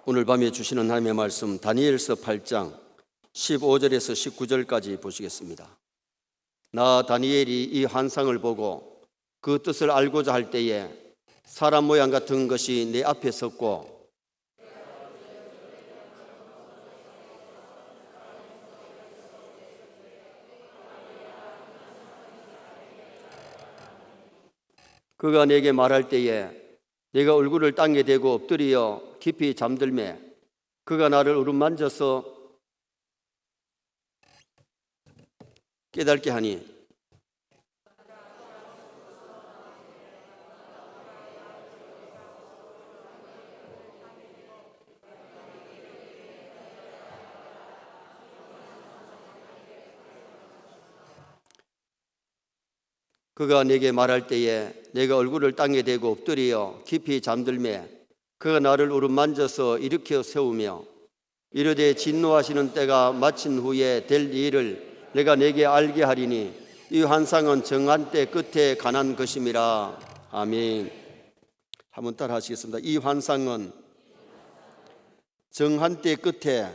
오늘 밤에 주시는 하나님의 말씀 다니엘서 8장 15절에서 19절까지 보시겠습니다. 나 다니엘이 이 환상을 보고 그 뜻을 알고자 할 때에 사람 모양 같은 것이 내 앞에 섰고 그가 내게 말할 때에 내가 얼굴을 땅에 대고 엎드려 깊이 잠들매 그가 나를 어루만져서 깨닫게 하니 그가 내게 말할 때에 내가 얼굴을 땅에 대고 엎드려 깊이 잠들매 그가 나를 어루만져서 일으켜 세우며 이르되 진노하시는 때가 마친 후에 될 일을 내가 내게 알게 하리니 이 환상은 정한 때 끝에 관한 것임이라. 아멘. 한번 따라 하시겠습니다. 이 환상은 정한 때 끝에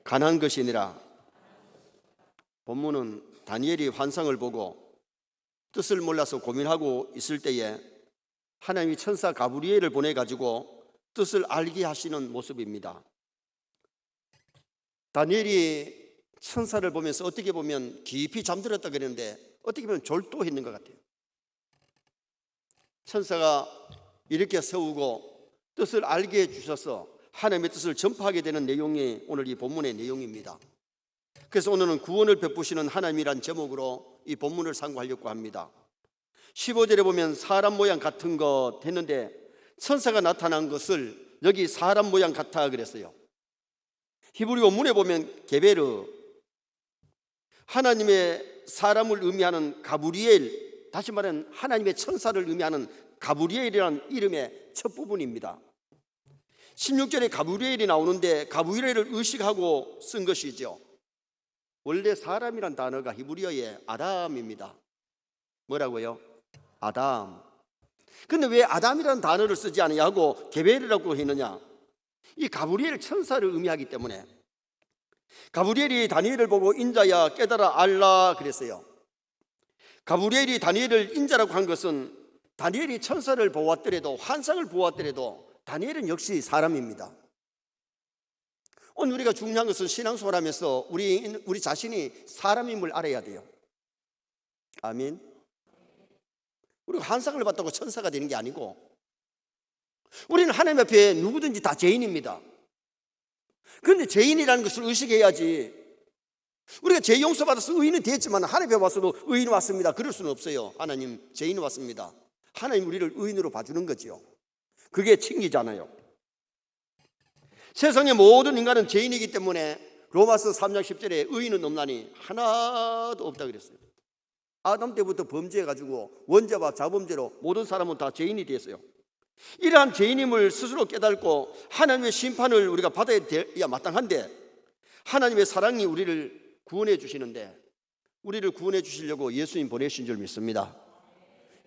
관한 것이니라. 본문은 다니엘이 환상을 보고 뜻을 몰라서 고민하고 있을 때에 하나님이 천사 가브리엘을 보내가지고 뜻을 알게 하시는 모습입니다. 다니엘이 천사를 보면서 어떻게 보면 깊이 잠들었다 그랬는데 어떻게 보면 졸도했는 것 같아요. 천사가 이렇게 세우고 뜻을 알게 해주셔서 하나님의 뜻을 전파하게 되는 내용이 오늘 이 본문의 내용입니다. 그래서 오늘은 구원을 베푸시는 하나님이란 제목으로 이 본문을 상고하려고 합니다. 15절에 보면 사람 모양 같은 것 했는데 천사가 나타난 것을 여기 사람 모양 같아 그랬어요. 히브리 원문에 보면 게베르, 하나님의 사람을 의미하는 가브리엘, 다시 말하면 하나님의 천사를 의미하는 가브리엘이라는 이름의 첫 부분입니다. 16절에 가브리엘이 나오는데 가브리엘을 의식하고 쓴 것이죠. 원래 사람이란 단어가 히브리어의 아담입니다. 뭐라고요? 아담. 근데 왜 아담이라는 단어를 쓰지 않냐고 게베르라고 했느냐? 이 가브리엘 천사를 의미하기 때문에 가브리엘이 다니엘을 보고 인자야 깨달아 알라 그랬어요. 가브리엘이 다니엘을 인자라고 한 것은 다니엘이 천사를 보았더라도 환상을 보았더라도 다니엘은 역시 사람입니다. 오늘 우리가 중요한 것은 신앙생활하면서 우리 자신이 사람임을 알아야 돼요. 아멘. 우리가 환상을 봤다고 천사가 되는 게 아니고 우리는 하나님 앞에 누구든지 다 죄인입니다. 그런데 죄인이라는 것을 의식해야지. 우리가 죄 용서받아서 의인은 됐지만 하나님 앞에 와서도 의인 왔습니다 그럴 수는 없어요. 하나님 죄인 왔습니다. 하나님 우리를 의인으로 봐주는 거지요. 그게 칭의잖아요. 세상의 모든 인간은 죄인이기 때문에 로마서 3장 10절에 의인은 없나니 하나도 없다 그랬어요. 아담 때부터 범죄해가지고 원죄와 자범죄로 모든 사람은 다 죄인이 됐어요. 이러한 죄인임을 스스로 깨닫고 하나님의 심판을 우리가 받아야 마땅한데 하나님의 사랑이 우리를 구원해 주시는데 우리를 구원해 주시려고 예수님 보내신 줄 믿습니다.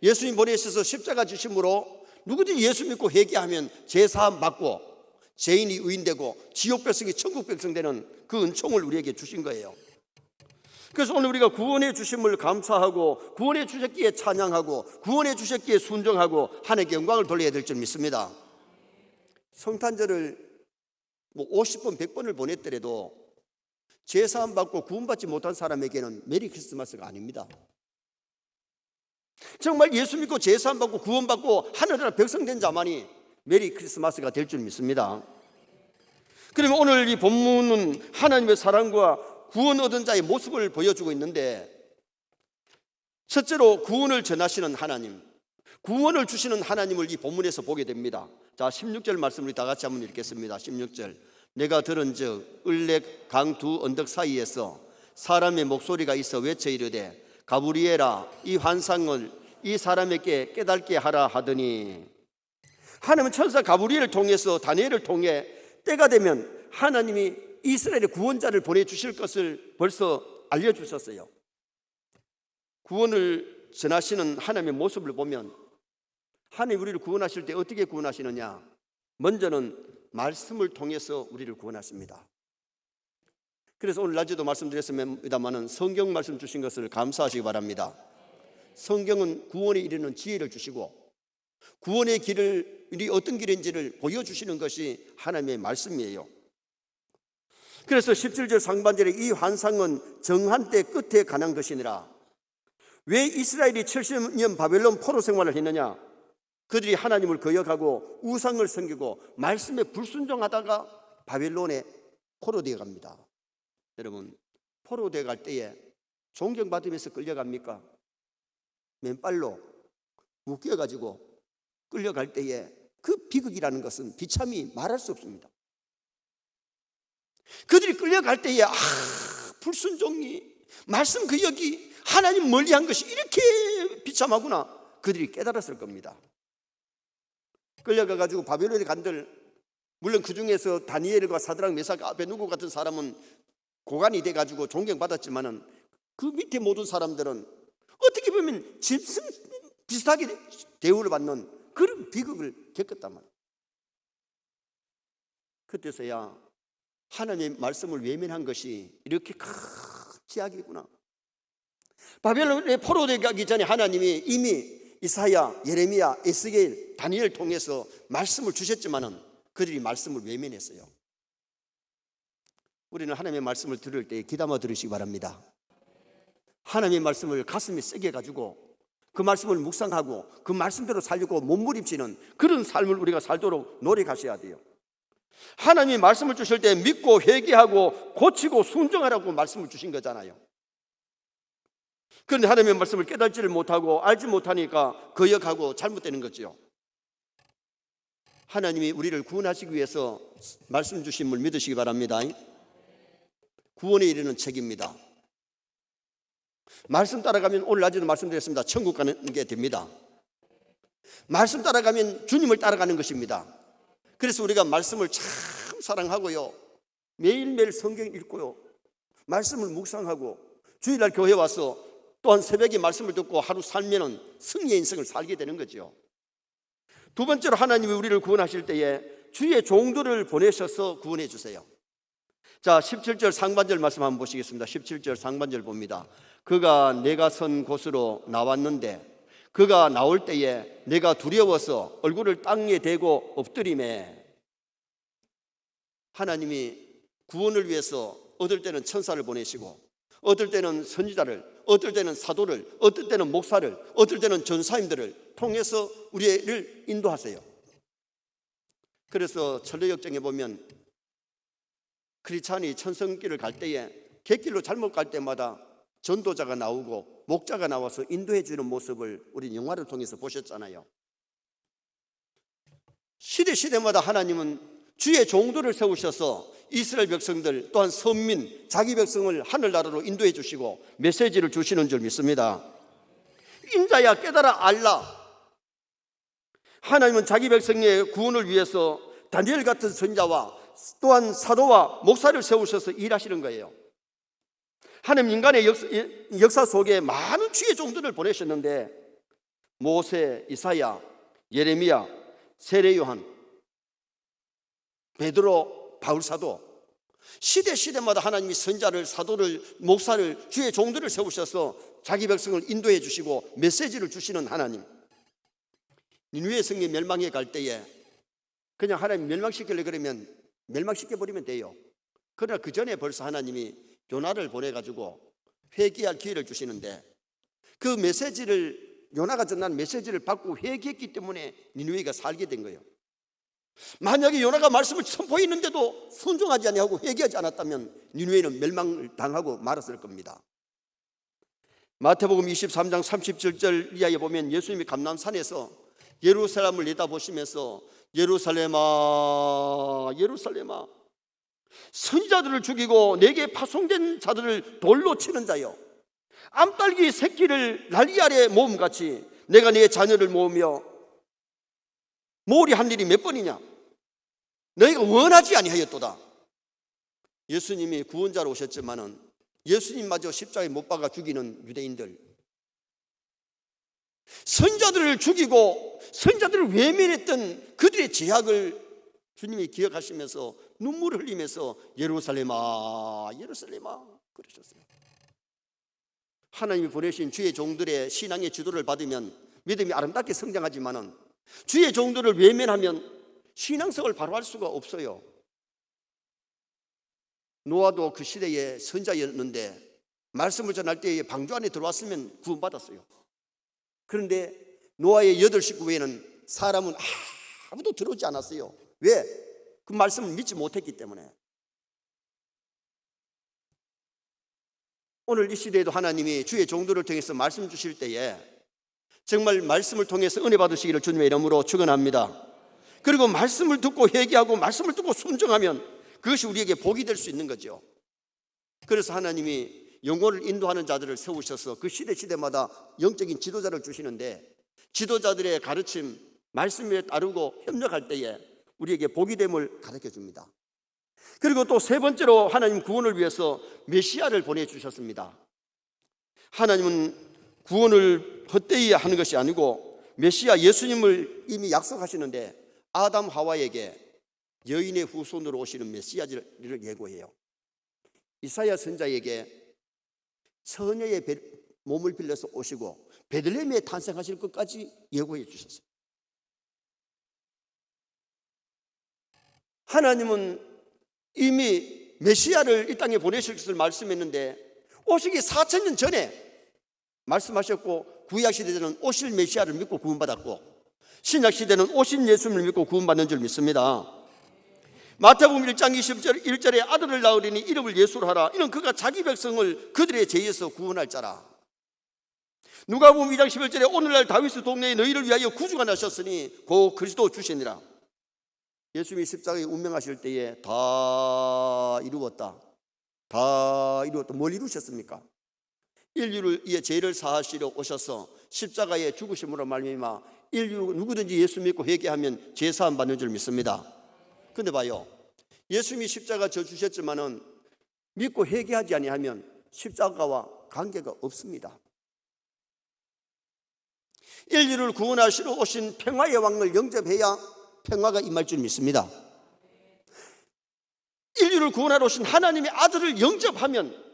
예수님 보내셔서 십자가 지심으로 누구든지 예수 믿고 회개하면 죄사함 받고 죄인이 의인되고 지옥 백성이 천국 백성 되는 그 은총을 우리에게 주신 거예요. 그래서 오늘 우리가 구원해 주심을 감사하고 구원해 주셨기에 찬양하고 구원해 주셨기에 순종하고 하나님께 영광을 돌려야 될 줄 믿습니다. 성탄절을 50번 100번을 보냈더라도 죄사함 받고 구원받지 못한 사람에게는 메리 크리스마스가 아닙니다. 정말 예수 믿고 죄사함 받고 구원받고 하늘나라 백성 된 자만이 메리 크리스마스가 될 줄 믿습니다. 그러면 오늘 이 본문은 하나님의 사랑과 구원 얻은 자의 모습을 보여주고 있는데 첫째로 구원을 전하시는 하나님, 구원을 주시는 하나님을 이 본문에서 보게 됩니다. 자, 16절 말씀 우리 다 같이 한번 읽겠습니다. 16절 내가 들은즉 을레 강 두 언덕 사이에서 사람의 목소리가 있어 외쳐 이르되 가브리엘아 이 환상을 이 사람에게 깨닫게 하라 하더니 하나님은 천사 가브리엘을 통해서 다니엘을 통해 때가 되면 하나님이 이스라엘의 구원자를 보내주실 것을 벌써 알려주셨어요. 구원을 전하시는 하나님의 모습을 보면 하나님 우리를 구원하실 때 어떻게 구원하시느냐? 먼저는 말씀을 통해서 우리를 구원하십니다. 그래서 오늘 낮에도 말씀드렸습니다마는 성경 말씀 주신 것을 감사하시기 바랍니다. 성경은 구원에 이르는 지혜를 주시고 구원의 길을 어떤 길인지를 보여주시는 것이 하나님의 말씀이에요. 그래서 17절 상반절에 이 환상은 정한 때 끝에 관한 것이니라. 왜 이스라엘이 70년 바벨론 포로 생활을 했느냐? 그들이 하나님을 거역하고 우상을 섬기고 말씀에 불순종하다가 바벨론에 포로되어 갑니다. 여러분, 포로되어 갈 때에 존경받으면서 끌려갑니까? 맨발로 묶여가지고 끌려갈 때에 그 비극이라는 것은 비참히 말할 수 없습니다. 그들이 끌려갈 때에 불순종이, 말씀 거역이, 하나님 멀리한 것이 이렇게 비참하구나 그들이 깨달았을 겁니다. 끌려가가지고 바벨론에 간들, 물론 그 중에서 다니엘과 사드락 메삭 아베누고 같은 사람은 고관이 돼가지고 존경받았지만은 그 밑에 모든 사람들은 어떻게 보면 짐승 비슷하게 대우를 받는 그런 비극을 겪었단 말이에요. 그때서야 하나님의 말씀을 외면한 것이 이렇게 큰 죄악이구나. 바벨론에 포로되기 가기 전에 하나님이 이미 이사야, 예레미야, 에스겔, 다니엘 통해서 말씀을 주셨지만은 그들이 말씀을 외면했어요. 우리는 하나님의 말씀을 들을 때 귀담아 들으시기 바랍니다. 하나님의 말씀을 가슴에 새겨 가지고 그 말씀을 묵상하고 그 말씀대로 살려고 몸부림치는 그런 삶을 우리가 살도록 노력하셔야 돼요. 하나님이 말씀을 주실 때 믿고 회개하고 고치고 순종하라고 말씀을 주신 거잖아요. 그런데 하나님의 말씀을 깨닫지를 못하고 알지 못하니까 거역하고 잘못되는 거죠. 하나님이 우리를 구원하시기 위해서 말씀 주심을 믿으시기 바랍니다. 구원에 이르는 책입니다. 말씀 따라가면 오늘 낮에도 말씀드렸습니다. 천국 가는 게 됩니다. 말씀 따라가면 주님을 따라가는 것입니다. 그래서 우리가 말씀을 참 사랑하고요, 매일매일 성경 읽고요, 말씀을 묵상하고 주일날 교회 와서 또한 새벽에 말씀을 듣고 하루 살면은 승리의 인생을 살게 되는 거죠. 두 번째로 하나님이 우리를 구원하실 때에 주의 종들을 보내셔서 구원해 주세요. 자, 17절 상반절 말씀 한번 보시겠습니다. 17절 상반절 봅니다. 그가 내가 선 곳으로 나왔는데 그가 나올 때에 내가 두려워서 얼굴을 땅에 대고 엎드리매. 하나님이 구원을 위해서 어떨 때는 천사를 보내시고 어떨 때는 선지자를, 어떨 때는 사도를, 어떨 때는 목사를, 어떨 때는 전사님들을 통해서 우리를 인도하세요. 그래서 천례역정에 보면 크리스찬이 천성길을 갈 때에 갯길로 잘못 갈 때마다 전도자가 나오고 목자가 나와서 인도해 주는 모습을 우리 영화를 통해서 보셨잖아요. 시대마다 하나님은 주의 종들을 세우셔서 이스라엘 백성들 또한 선민, 자기 백성을 하늘나라로 인도해 주시고 메시지를 주시는 줄 믿습니다. 인자야 깨달아 알라. 하나님은 자기 백성의 구원을 위해서 다니엘 같은 선지자와 또한 사도와 목사를 세우셔서 일하시는 거예요. 하나님 인간의 역사 속에 많은 주의 종들을 보내셨는데 모세, 이사야, 예레미야, 세례 요한, 베드로, 바울 사도, 시대마다 하나님이 선자를, 사도를, 목사를, 주의 종들을 세우셔서 자기 백성을 인도해 주시고 메시지를 주시는 하나님. 니느웨 성이 멸망해 갈 때에 그냥 하나님 멸망시키려고 그러면 멸망시켜버리면 돼요. 그러나 그 전에 벌써 하나님이 요나를 보내가지고 회개할 기회를 주시는데 그 메시지를, 요나가 전한 메시지를 받고 회개했기 때문에 니느웨가 살게 된 거예요. 만약에 요나가 말씀을 선포했는데도 순종하지 아니하고 회개하지 않았다면 니느웨는 멸망을 당하고 말았을 겁니다. 마태복음 23장 37절 이하에 보면 예수님이 감람산에서 예루살렘을 내다보시면서 예루살렘아 예루살렘아 선지자들을 죽이고 내게 파송된 자들을 돌로 치는 자여, 암딸기 새끼를 날개 아래 모음같이 내가 네 자녀를 모으며 모으리 한 일이 몇 번이냐? 너희가 원하지 아니하였도다. 예수님이 구원자로 오셨지만은 예수님마저 십자가에 못 박아 죽이는 유대인들, 선자들을 죽이고 선자들을 외면했던 그들의 죄악을 주님이 기억하시면서 눈물을 흘리면서 예루살렘아 예루살렘아 그러셨어요. 하나님이 보내신 주의 종들의 신앙의 지도를 받으면 믿음이 아름답게 성장하지만은 주의 종들을 외면하면 신앙생활을 바로 할 수가 없어요. 노아도 그 시대의 선자였는데 말씀을 전할 때에 방주 안에 들어왔으면 구원받았어요. 그런데 노아의 8식구 외에는 사람은 아무도 들어오지 않았어요. 왜? 그 말씀을 믿지 못했기 때문에. 오늘 이 시대에도 하나님이 주의 종들을 통해서 말씀 주실 때에 정말 말씀을 통해서 은혜 받으시기를 주님의 이름으로 축원합니다. 그리고 말씀을 듣고 회개하고 말씀을 듣고 순종하면 그것이 우리에게 복이 될 수 있는 거죠. 그래서 하나님이 영혼을 인도하는 자들을 세우셔서 그 시대마다 영적인 지도자를 주시는데 지도자들의 가르침, 말씀에 따르고 협력할 때에 우리에게 복이 됨을 가르쳐 줍니다. 그리고 또 세 번째로 하나님 구원을 위해서 메시아를 보내주셨습니다. 하나님은 구원을 헛되이 하는 것이 아니고 메시아 예수님을 이미 약속하시는데 아담 하와에게 여인의 후손으로 오시는 메시아를 예고해요. 이사야 선자에게 처녀의 몸을 빌려서 오시고 베들레헴에 탄생하실 것까지 예고해 주셨어요. 하나님은 이미 메시아를 이 땅에 보내실 것을 말씀했는데 오시기 4,000년 전에 말씀하셨고 구약 시대에는 오실 메시아를 믿고 구원받았고 신약 시대는 오신 예수님을 믿고 구원받는 줄 믿습니다. 마태복음 1장 21절에 아들을 낳으리니 이름을 예수로 하라. 이는 그가 자기 백성을 그들의 죄에서 구원할 자라. 누가복음 2장 11절에 오늘날 다윗의 동네에 너희를 위하여 구주가 나셨으니 곧 그리스도 주시니라. 예수님이 십자가에 운명하실 때에 다 이루었다. 다 이루었다. 뭘 이루셨습니까? 인류를 위해 죄를 사하시려 오셔서 십자가에 죽으심으로 말미암아 인류 누구든지 예수 믿고 회개하면 죄 사함 받는 줄 믿습니다. 근데 봐요, 예수님이 십자가 져 주셨지만은 믿고 회개하지 아니하면 십자가와 관계가 없습니다. 인류를 구원하시러 오신 평화의 왕을 영접해야 평화가 임할 줄 믿습니다. 인류를 구원하러 오신 하나님의 아들을 영접하는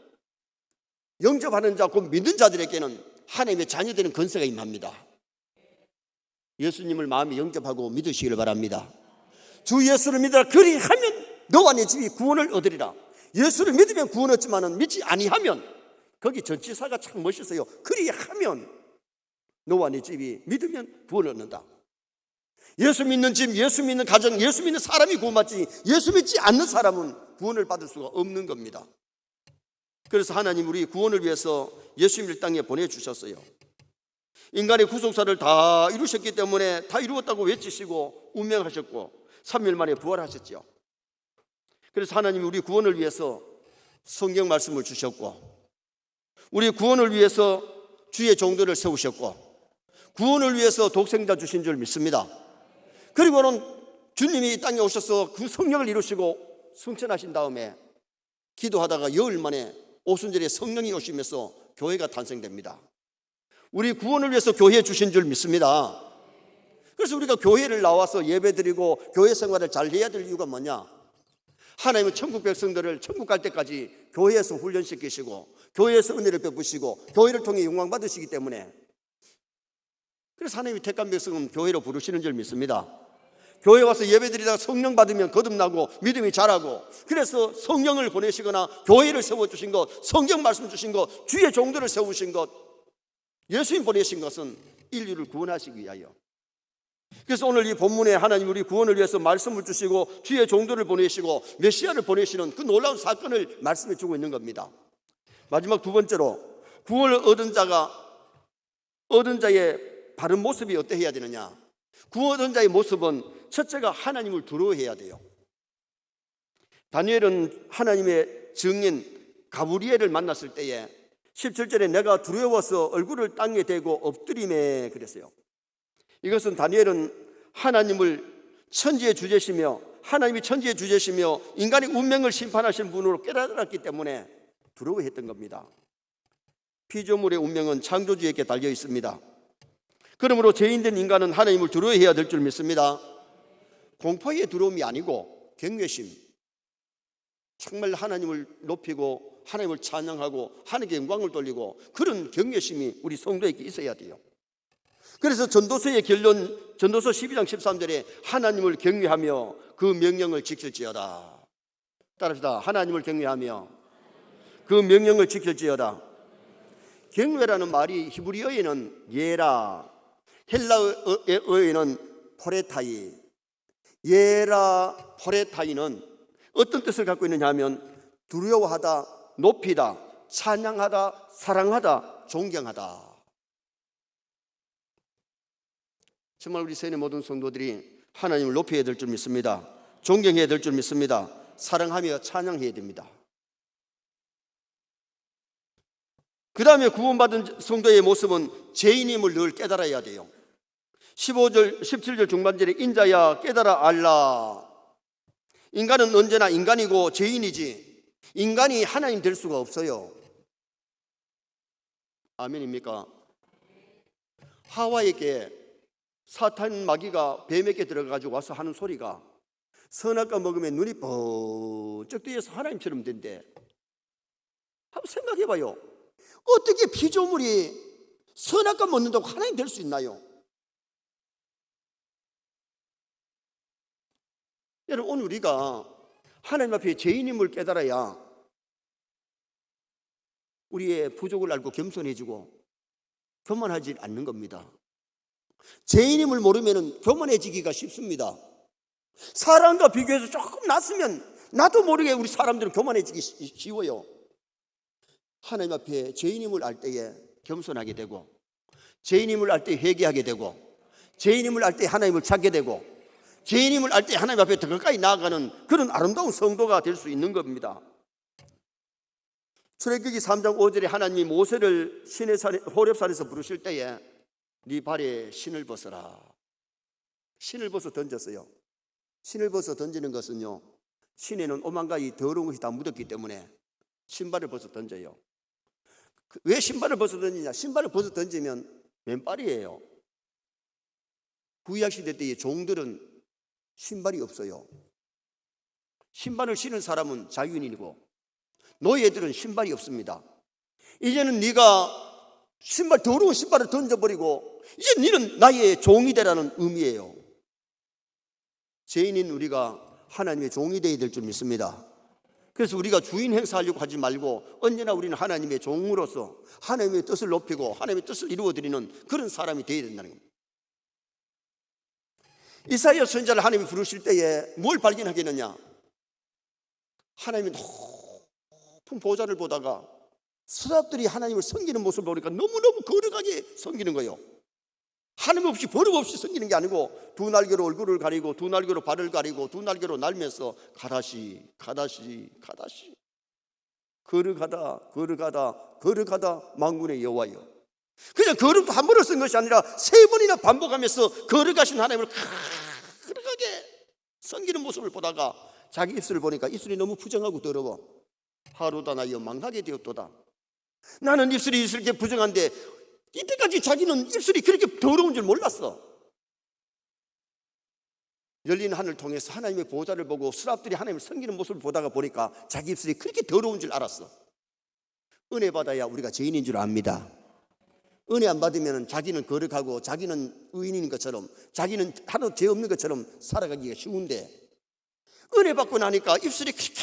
자, 곧 믿는 자들에게는 하나님의 자녀되는 권세가 임합니다. 예수님을 마음에 영접하고 믿으시기를 바랍니다. 주 예수를 믿으라. 그리하면 너와 네 집이 구원을 얻으리라. 예수를 믿으면 구원 얻지만은 믿지 아니하면, 거기 전치사가 참 멋있어요. 그리하면 너와 네 집이 믿으면 구원을 얻는다. 예수 믿는 집, 예수 믿는 가정, 예수 믿는 사람이 구원받지 예수 믿지 않는 사람은 구원을 받을 수가 없는 겁니다. 그래서 하나님 우리 구원을 위해서 예수님을 땅에 보내주셨어요. 인간의 구속사를 다 이루셨기 때문에 다 이루었다고 외치시고 운명하셨고 3일 만에 부활하셨죠. 그래서 하나님이 우리 구원을 위해서 성경 말씀을 주셨고 우리 구원을 위해서 주의 종들을 세우셨고 구원을 위해서 독생자 주신 줄 믿습니다. 그리고는 주님이 이 땅에 오셔서 그 성령을 이루시고 승천하신 다음에 기도하다가 열흘 만에 오순절에 성령이 오시면서 교회가 탄생됩니다. 우리 구원을 위해서 교회 주신 줄 믿습니다. 그래서 우리가 교회를 나와서 예배드리고 교회 생활을 잘 해야 될 이유가 뭐냐? 하나님은 천국 백성들을 천국 갈 때까지 교회에서 훈련시키시고 교회에서 은혜를 베푸시고 교회를 통해 영광 받으시기 때문에, 그래서 하나님이 택한 백성은 교회로 부르시는 줄 믿습니다. 교회 와서 예배드리다가 성령 받으면 거듭나고 믿음이 자라고, 그래서 성령을 보내시거나 교회를 세워주신 것, 성경 말씀 주신 것, 주의 종들을 세우신 것, 예수님 보내신 것은 인류를 구원하시기 위하여. 그래서 오늘 이 본문에 하나님 우리 구원을 위해서 말씀을 주시고 주의 종들을 보내시고 메시아를 보내시는 그 놀라운 사건을 말씀해 주고 있는 겁니다. 마지막 두 번째로 구원을 얻은 자의 바른 모습이 어떠해야 되느냐? 구원 얻은 자의 모습은 첫째가 하나님을 두려워해야 돼요. 다니엘은 하나님의 증인 가브리엘을 만났을 때에 17절에 내가 두려워서 얼굴을 땅에 대고 엎드리매 그랬어요. 이것은 다니엘은 하나님을 천지의 주제시며 하나님이 천지의 주제시며 인간의 운명을 심판하신 분으로 깨달았기 때문에 두려워했던 겁니다. 피조물의 운명은 창조주에게 달려 있습니다. 그러므로 죄인된 인간은 하나님을 두려워해야 될 줄 믿습니다. 공포에 두려움이 아니고 경외심, 정말 하나님을 높이고 하나님을 찬양하고 하나님께 영광을 돌리고 그런 경외심이 우리 성도에게 있어야 돼요. 그래서 전도서의 결론, 전도서 12장 13절에 하나님을 경외하며 그 명령을 지킬지어다. 따라합시다. 하나님을 경외하며 그 명령을 지킬지어다. 경외라는 말이 히브리어에는 예라, 헬라어에는 포레타이, 예라 포레타이는 어떤 뜻을 갖고 있느냐 하면 두려워하다, 높이다, 찬양하다, 사랑하다, 존경하다. 정말 우리 세인의 모든 성도들이 하나님을 높여야 될 줄 믿습니다. 존경해야 될 줄 믿습니다. 사랑하며 찬양해야 됩니다. 그 다음에 구원받은 성도의 모습은 죄인임을 늘 깨달아야 돼요. 15절, 17절 중반절에 인자야 깨달아 알라. 인간은 언제나 인간이고 죄인이지 인간이 하나님 될 수가 없어요. 아멘입니까? 하와에게 사탄 마귀가 뱀에게 들어가지고 와서 하는 소리가 선악과 먹으면 눈이 번쩍 뜨여서 하나님처럼 된대. 한번 생각해봐요. 어떻게 피조물이 선악과 먹는다고 하나님 될 수 있나요? 여러분, 오늘 우리가 하나님 앞에 죄인임을 깨달아야 우리의 부족을 알고 겸손해지고 교만하지 않는 겁니다. 죄인임을 모르면 교만해지기가 쉽습니다. 사람과 비교해서 조금 낫으면 나도 모르게 우리 사람들은 교만해지기 쉬워요. 하나님 앞에 죄인임을 알 때에 겸손하게 되고, 죄인임을 알 때 회개하게 되고, 죄인임을 알 때 하나님을 찾게 되고, 죄인임을 알 때 하나님 앞에 더 가까이 나아가는 그런 아름다운 성도가 될 수 있는 겁니다. 출애굽기 3장 5절에 하나님이 모세를 호렙산에서 부르실 때에 네 발에 신을 벗어라. 신을 벗어 던졌어요. 신을 벗어 던지는 것은요, 신에는 오만가지 더러운 것이 다 묻었기 때문에 신발을 벗어 던져요. 왜 신발을 벗어 던지냐? 신발을 벗어 던지면 맨발이에요. 구약 시대 때의 종들은 신발이 없어요. 신발을 신은 사람은 자유인이고 노예들은 신발이 없습니다. 이제는 네가 더러운 신발을 던져버리고 이제 너는 나의 종이 되라는 의미예요. 죄인인 우리가 하나님의 종이 되어야 될 줄 믿습니다. 그래서 우리가 주인 행사하려고 하지 말고 언제나 우리는 하나님의 종으로서 하나님의 뜻을 높이고 하나님의 뜻을 이루어드리는 그런 사람이 되어야 된다는 겁니다. 이사야 선지자를 하나님이 부르실 때에 뭘 발견하겠느냐? 하나님이 높은 보좌를 보다가 스랍들이 하나님을 섬기는 모습을 보니까 너무너무 거룩하게 섬기는 거예요. 하나님 없이 버릇 없이 섬기는 게 아니고 두 날개로 얼굴을 가리고 두 날개로 발을 가리고 두 날개로 날면서 가다시 거룩하다 만군의 여호와여. 그냥 거룩도 한 번을 쓴 것이 아니라 세 번이나 반복하면서 거룩하신 하나님을 거룩하게 섬기는 모습을 보다가 자기 입술을 보니까 입술이 너무 부정하고 더러워. 하루다 나여 망하게 되었도다. 나는 입술이 이렇게 부정한데 이때까지 자기는 입술이 그렇게 더러운 줄 몰랐어. 열린 하늘을 통해서 하나님의 보좌를 보고 스랍들이 하나님을 섬기는 모습을 보다가 보니까 자기 입술이 그렇게 더러운 줄 알았어. 은혜 받아야 우리가 죄인인 줄 압니다. 은혜 안 받으면 자기는 거룩하고 자기는 의인인 것처럼 자기는 하나도 죄 없는 것처럼 살아가기가 쉬운데, 은혜 받고 나니까 입술이 그렇게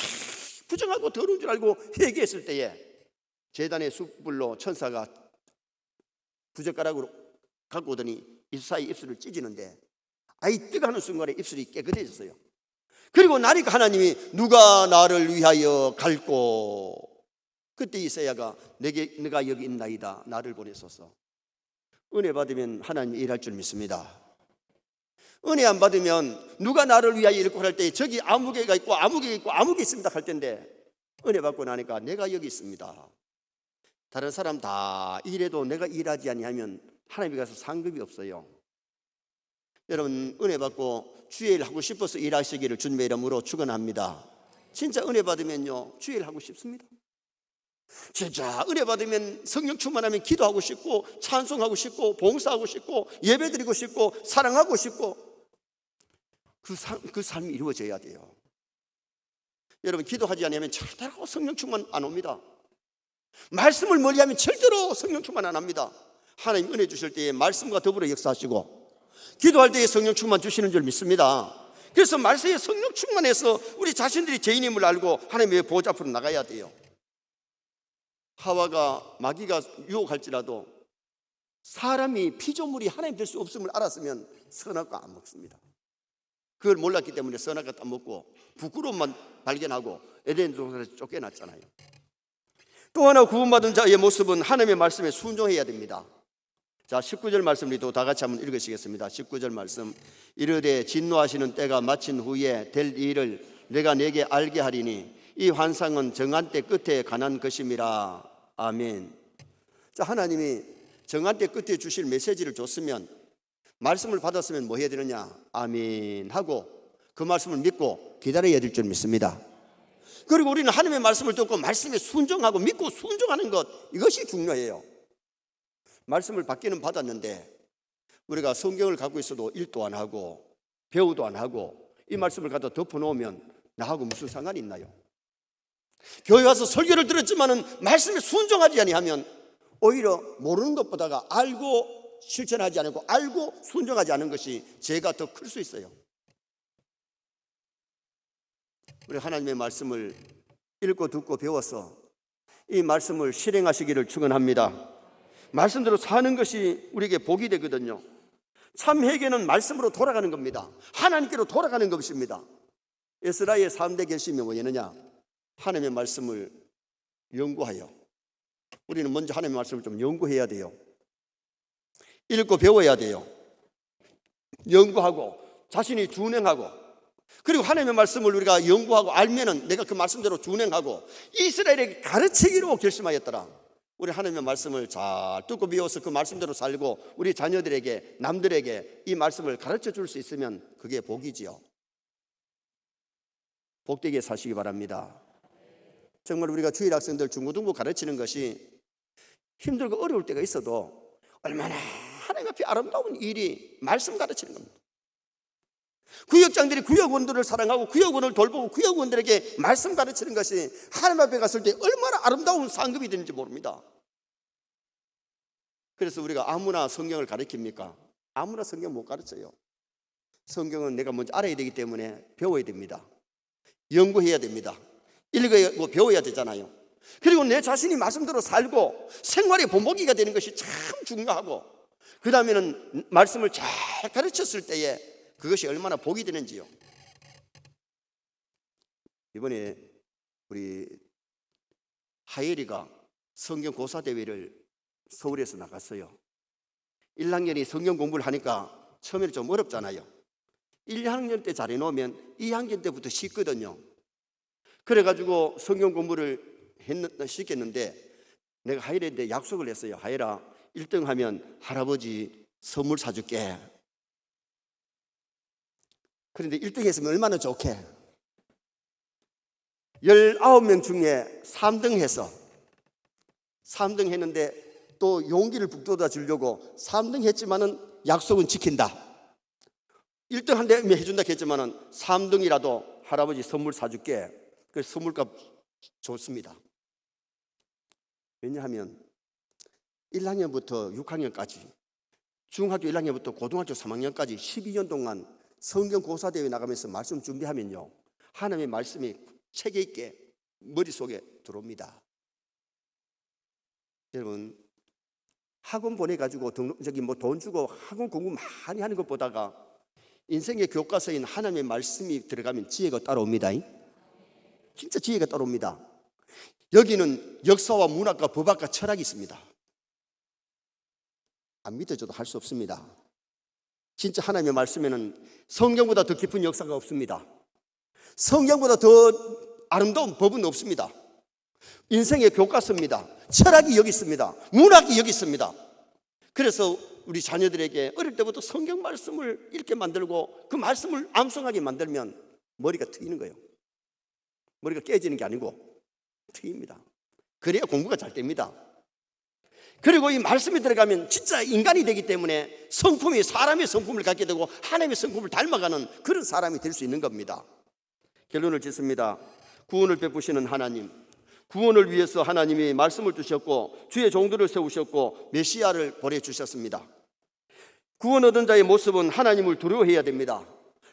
부정하고 더러운 줄 알고 회개했을 때에 제단의 숯불로 천사가 부젓가락으로 갖고 오더니 이사의 입술을 찢이는데 아이 뜨거운 순간에 입술이 깨끗해졌어요. 그리고 나니까 하나님이 누가 나를 위하여 갈꼬. 그때 이사야가 내가 여기 있나이다 나를 보내소서. 은혜 받으면 하나님이 일할 줄 믿습니다. 은혜 안 받으면 누가 나를 위하여 이렇게 할 때 저기 아무개가 있고 아무개가 있고 아무개 있습니다 할 텐데, 은혜 받고 나니까 내가 여기 있습니다. 다른 사람 다 일해도 내가 일하지 아니하면 하나님이 가서 상급이 없어요. 여러분, 은혜 받고 주의 일 하고 싶어서 일하시기를 주님의 이름으로 축원합니다. 진짜 은혜 받으면요 주의 일 하고 싶습니다. 진짜 은혜 받으면 성령 충만하면 기도하고 싶고 찬송하고 싶고 봉사하고 싶고 예배드리고 싶고 사랑하고 싶고 그 삶이 이루어져야 돼요. 여러분, 기도하지 않으면 절대로 성령 충만 안 옵니다. 말씀을 멀리하면 절대로 성령 충만 안 합니다. 하나님 은혜 주실 때에 말씀과 더불어 역사하시고 기도할 때에 성령 충만 주시는 줄 믿습니다. 그래서 말씀에 성령 충만해서 우리 자신들이 죄인임을 알고 하나님의 보좌 앞으로 나가야 돼요. 하와가 마귀가 유혹할지라도 사람이 피조물이 하나님 될 수 없음을 알았으면 선악과 안 먹습니다. 그걸 몰랐기 때문에 선악과 안 먹고 부끄러움만 발견하고 에덴 동산에서 쫓겨났잖아요. 또 하나 구원받은 자의 모습은 하나님의 말씀에 순종해야 됩니다. 자, 19절 말씀 우리도 다 같이 한번 읽으시겠습니다. 19절 말씀. 이르되 진노하시는 때가 마친 후에 될 일을 내가 내게 알게 하리니 이 환상은 정한 때 끝에 관한 것임이라. 아멘. 자, 하나님이 정한 때 끝에 주실 메시지를 줬으면, 말씀을 받았으면 뭐 해야 되느냐? 아멘 하고 그 말씀을 믿고 기다려야 될 줄 믿습니다. 그리고 우리는 하나님의 말씀을 듣고 말씀에 순종하고 믿고 순종하는 것, 이것이 중요해요. 말씀을 받기는 받았는데 우리가 성경을 갖고 있어도 읽도 안 하고 배우도 안 하고 이 말씀을 갖다 덮어놓으면 나하고 무슨 상관이 있나요? 교회 와서 설교를 들었지만은 말씀에 순종하지 아니하면 오히려 모르는 것보다가 알고 실천하지 않고 알고 순종하지 않은 것이 죄가 더 클 수 있어요. 우리 하나님의 말씀을 읽고 듣고 배워서 이 말씀을 실행하시기를 축원합니다. 말씀대로 사는 것이 우리에게 복이 되거든요. 참 회개는 말씀으로 돌아가는 겁니다. 하나님께로 돌아가는 것입니다. 에스라의 3대 결심이 뭐였느냐? 하나님의 말씀을 연구하여. 우리는 먼저 하나님의 말씀을 좀 연구해야 돼요. 읽고 배워야 돼요. 연구하고 자신이 준행하고, 그리고 하나님의 말씀을 우리가 연구하고 알면은 내가 그 말씀대로 준행하고 이스라엘에게 가르치기로 결심하였더라. 우리 하나님의 말씀을 잘 듣고 배워서 그 말씀대로 살고 우리 자녀들에게, 남들에게 이 말씀을 가르쳐 줄 수 있으면 그게 복이지요. 복되게 사시기 바랍니다. 정말 우리가 주일 학생들 중고등부 가르치는 것이 힘들고 어려울 때가 있어도 얼마나 하나님 앞에 아름다운 일이 말씀 가르치는 겁니다. 구역장들이 구역원들을 사랑하고 구역원을 돌보고 구역원들에게 말씀 가르치는 것이 하나님 앞에 갔을 때 얼마나 아름다운 상급이 되는지 모릅니다. 그래서 우리가 아무나 성경을 가르칩니까? 아무나 성경 못 가르쳐요. 성경은 내가 먼저 알아야 되기 때문에 배워야 됩니다. 연구해야 됩니다. 읽고 배워야 되잖아요. 그리고 내 자신이 말씀대로 살고 생활의 본보기가 되는 것이 참 중요하고, 그 다음에는 말씀을 잘 가르쳤을 때에 그것이 얼마나 복이 되는지요. 이번에 우리 하예리가 성경 고사대회를 서울에서 나갔어요. 1학년이 성경 공부를 하니까 처음에는 좀 어렵잖아요. 1학년 때 잘해놓으면 2학년 때부터 쉽거든요. 그래가지고 성경 공부를 시켰는데 내가 하예리한테 약속을 했어요. 하예라, 1등 하면 할아버지 선물 사줄게. 그런데 1등 했으면 얼마나 좋게. 19명 중에 3등 해서 3등 했는데 또 용기를 북돋아 주려고 3등 했지만은 약속은 지킨다. 1등 한 대면 해준다 했지만은 3등이라도 할아버지 선물 사줄게. 그래서 선물값 좋습니다. 왜냐하면 1학년부터 6학년까지, 중학교 1학년부터 고등학교 3학년까지 12년 동안 성경 고사대회 나가면서 말씀 준비하면요, 하나님의 말씀이 체계 있게 머릿속에 들어옵니다. 여러분, 학원 보내가지고 돈 주고 학원 공부 많이 하는 것보다가 인생의 교과서인 하나님의 말씀이 들어가면 지혜가 따라옵니다. 진짜 지혜가 따라옵니다. 여기는 역사와 문학과 법학과 철학이 있습니다. 안 믿어줘도 할 수 없습니다. 진짜 하나님의 말씀에는 성경보다 더 깊은 역사가 없습니다. 성경보다 더 아름다운 법은 없습니다. 인생의 교과서입니다. 철학이 여기 있습니다. 문학이 여기 있습니다. 그래서 우리 자녀들에게 어릴 때부터 성경 말씀을 읽게 만들고 그 말씀을 암송하게 만들면 머리가 트이는 거예요. 머리가 깨지는 게 아니고 트입니다. 그래야 공부가 잘 됩니다. 그리고 이 말씀이 들어가면 진짜 인간이 되기 때문에 성품이 사람의 성품을 갖게 되고 하나님의 성품을 닮아가는 그런 사람이 될 수 있는 겁니다. 결론을 짓습니다. 구원을 베푸시는 하나님, 구원을 위해서 하나님이 말씀을 주셨고 주의 종들을 세우셨고 메시아를 보내주셨습니다. 구원 얻은 자의 모습은 하나님을 두려워해야 됩니다.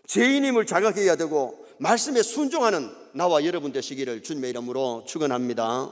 죄인임을 자각해야 되고 말씀에 순종하는 나와 여러분 되시기를 주님의 이름으로 축원합니다.